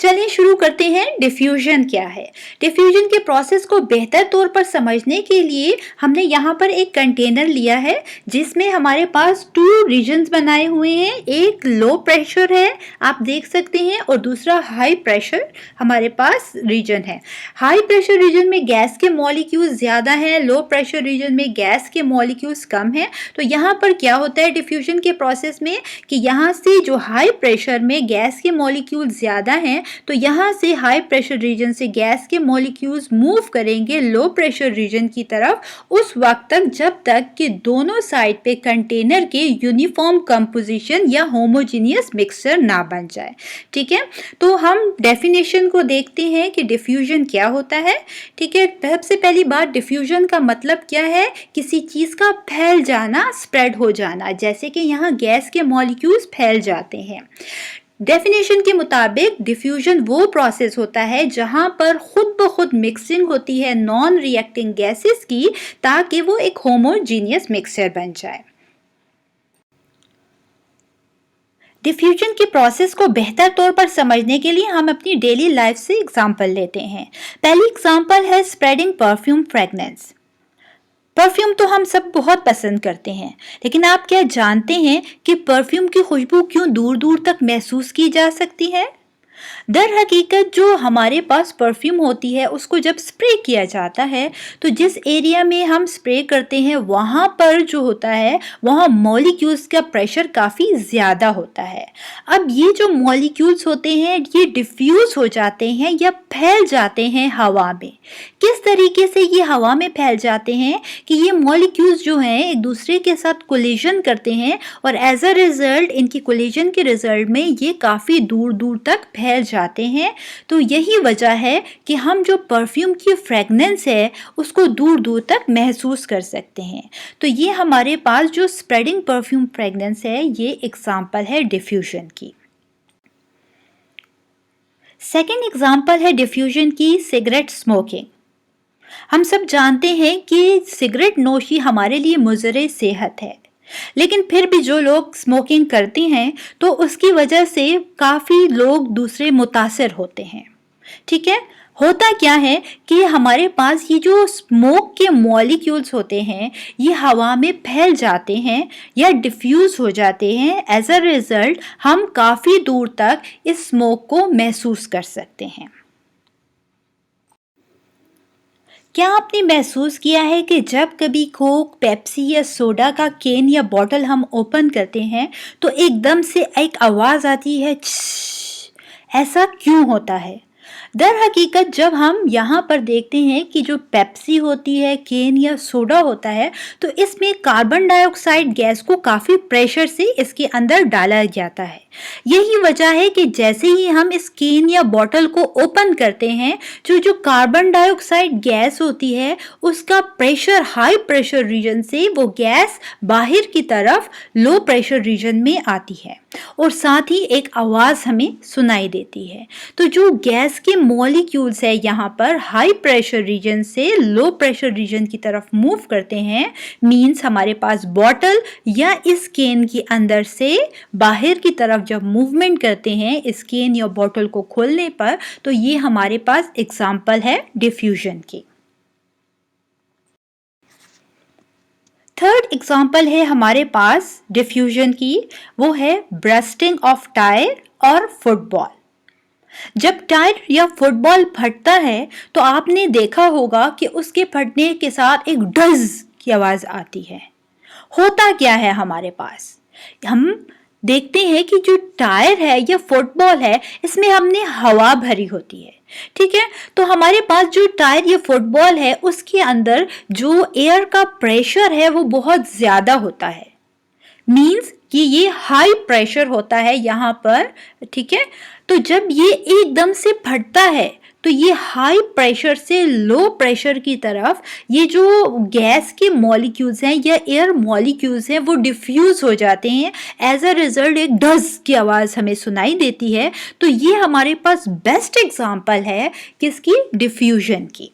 चलिए शुरू करते हैं। डिफ्यूजन क्या है? डिफ्यूजन के प्रोसेस को बेहतर तौर पर समझने के लिए हमने यहाँ पर एक कंटेनर लिया है जिसमें हमारे पास 2 रीजन्स बनाए हुए हैं। एक लो प्रेशर है, आप देख सकते हैं, और दूसरा हाई प्रेशर हमारे पास रीजन है। हाई प्रेशर रीजन में गैस के मॉलिक्यूल्स ज़्यादा हैं, लो प्रेशर रीजन में गैस के मॉलिक्यूल्स कम हैं। तो यहाँ पर क्या होता है डिफ्यूजन के प्रोसेस में कि यहाँ से जो हाई प्रेशर में गैस के मॉलिक्यूल्स ज़्यादा हैं, तो यहाँ से हाई प्रेशर रीजन से गैस के मॉलिक्यूल्स मूव करेंगे लो प्रेशर रीजन की तरफ उस वक्त तक जब तक कि दोनों साइड पे कंटेनर के यूनिफॉर्म कंपोजिशन या होमोजेनियस मिक्सचर ना बन जाए। ठीक है, तो हम डेफिनेशन को देखते हैं कि डिफ्यूजन क्या होता है। ठीक है, सबसे पहली बात, डिफ्यूजन का मतलब क्या है? किसी चीज़ का फैल जाना, स्प्रेड हो जाना, जैसे कि यहाँ गैस के मॉलिक्यूल्स फैल जाते हैं। डेफिनेशन के मुताबिक डिफ्यूजन वो प्रोसेस होता है जहां पर खुद ब खुद मिक्सिंग होती है नॉन रिएक्टिंग गैसेस की ताकि वो एक होमोजीनियस मिक्सचर बन जाए। डिफ्यूजन के प्रोसेस को बेहतर तौर पर समझने के लिए हम अपनी डेली लाइफ से एग्जांपल लेते हैं। पहली एग्जांपल है स्प्रेडिंग परफ्यूम फ्रेगनेंस। परफ्यूम तो हम सब बहुत पसंद करते हैं, लेकिन आप क्या जानते हैं कि परफ्यूम की खुशबू क्यों दूर दूर तक महसूस की जा सकती है? दर हकीकत जो हमारे पास परफ्यूम होती है उसको जब स्प्रे किया जाता है तो जिस एरिया में हम स्प्रे करते हैं वहाँ पर जो होता है वहाँ मॉलिक्यूल्स का प्रेशर काफ़ी ज़्यादा होता है। अब ये जो मॉलिक्यूल्स होते हैं ये डिफ्यूज़ हो जाते हैं या फैल जाते हैं हवा में। किस तरीके से ये हवा में फैल जाते हैं कि ये मॉलिक्यूल्स जो हैं एक दूसरे के साथ कोलिजन करते हैं और एज अ रिज़ल्ट इनकी कोलिजन के रिज़ल्ट में ये काफ़ी दूर दूर तक फैल जाते हैं। तो यही वजह है कि हम जो परफ्यूम की फ्रेगनेंस है उसको दूर दूर तक महसूस कर सकते हैं। तो ये हमारे पास जो स्प्रेडिंग परफ्यूम फ्रेगनेंस है ये एग्जाम्पल है डिफ्यूजन की। सेकेंड एग्जाम्पल है डिफ्यूजन की सिगरेट स्मोकिंग। हम सब जानते हैं कि सिगरेट नोशी हमारे लिए मुज़र सेहत है, लेकिन फिर भी जो लोग स्मोकिंग करते हैं तो उसकी वजह से काफ़ी लोग दूसरे मुतासिर होते हैं। ठीक है, होता क्या है कि हमारे पास ये जो स्मोक के मॉलिक्यूल्स होते हैं ये हवा में फैल जाते हैं या डिफ्यूज़ हो जाते हैं। एज अ रिज़ल्ट हम काफ़ी दूर तक इस स्मोक को महसूस कर सकते हैं। क्या आपने महसूस किया है कि जब कभी कोक, पेप्सी या सोडा का कैन या बॉटल हम ओपन करते हैं तो एकदम से एक आवाज़ आती है, ऐसा क्यों होता है? दर हकीकत जब हम यहाँ पर देखते हैं कि जो पेप्सी होती है, कैन या सोडा होता है, तो इसमें कार्बन डाइऑक्साइड गैस को काफ़ी प्रेशर से इसके अंदर डाला जाता है। यही वजह है कि जैसे ही हम इस कैन या बॉटल को ओपन करते हैं जो कार्बन डाइऑक्साइड गैस होती है उसका प्रेशर हाई प्रेशर रीजन से वो गैस बाहर की तरफ लो प्रेशर रीजन में आती है और साथ ही एक आवाज़ हमें सुनाई देती है। तो जो गैस के मॉलिक्यूल्स है यहाँ पर हाई प्रेशर रीजन से लो प्रेशर रीजन की तरफ मूव करते हैं, मीन्स हमारे पास बॉटल या इस कैन के अंदर से बाहर की तरफ जब मूवमेंट करते हैं इस कैन या बॉटल को खोलने पर, तो ये हमारे पास एग्जाम्पल है डिफ्यूजन की। थर्ड एग्जाम्पल है हमारे पास डिफ्यूजन की, वो है ब्रस्टिंग ऑफ टायर और फुटबॉल। जब टायर या फुटबॉल फटता है तो आपने देखा होगा कि उसके फटने के साथ एक डज की आवाज़ आती है। होता क्या है हमारे पास? हम देखते हैं कि जो टायर है या फुटबॉल है इसमें हमने हवा भरी होती है। ठीक है, तो हमारे पास जो टायर या फुटबॉल है उसके अंदर जो एयर का प्रेशर है वो बहुत ज़्यादा होता है, मीन्स कि ये हाई प्रेशर होता है यहाँ पर। ठीक है, तो जब ये एकदम से फटता है तो ये हाई प्रेशर से लो प्रेशर की तरफ ये जो गैस के मॉलिक्यूल्स हैं या एयर मॉलिक्यूल्स हैं वो डिफ्यूज़ हो जाते हैं। एज अ रिज़ल्ट एक डज की आवाज़ हमें सुनाई देती है। तो ये हमारे पास बेस्ट एग्जांपल है किसकी? डिफ्यूजन की।